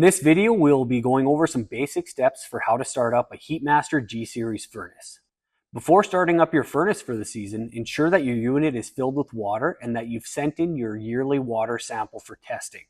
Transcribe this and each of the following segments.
this video, we'll be going over some basic steps for how to start up a Heatmaster G-Series furnace. Before starting up your furnace for the season, ensure that your unit is filled with water and that you've sent in your yearly water sample for testing.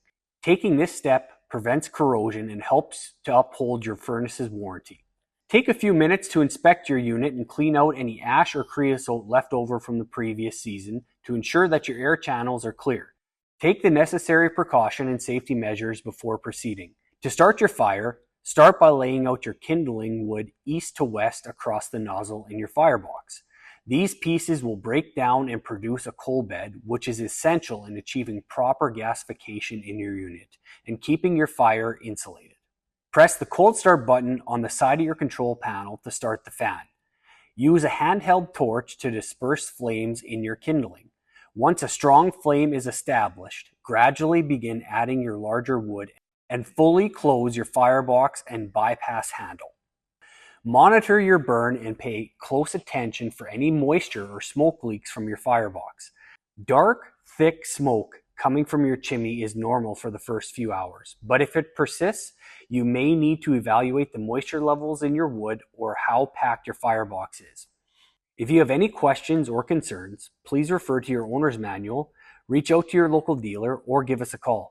Taking this step prevents corrosion and helps to uphold your furnace's warranty. Take a few minutes to inspect your unit and clean out any ash or creosote left over from the previous season to ensure that your air channels are clear. Take the necessary precaution and safety measures before proceeding. To start your fire, start by laying out your kindling wood east to west across the nozzle in your firebox. These pieces will break down and produce a coal bed, which is essential in achieving proper gasification in your unit and keeping your fire insulated. Press the cold start button on the side of your control panel to start the fan. Use a handheld torch to disperse flames in your kindling. Once a strong flame is established, gradually begin adding your larger wood and fully close your firebox and bypass handle. Monitor your burn and pay close attention for any moisture or smoke leaks from your firebox. Dark, thick smoke coming from your chimney is normal for the first few hours, but if it persists, you may need to evaluate the moisture levels in your wood or how packed your firebox is. If you have any questions or concerns, please refer to your owner's manual, reach out to your local dealer, or give us a call.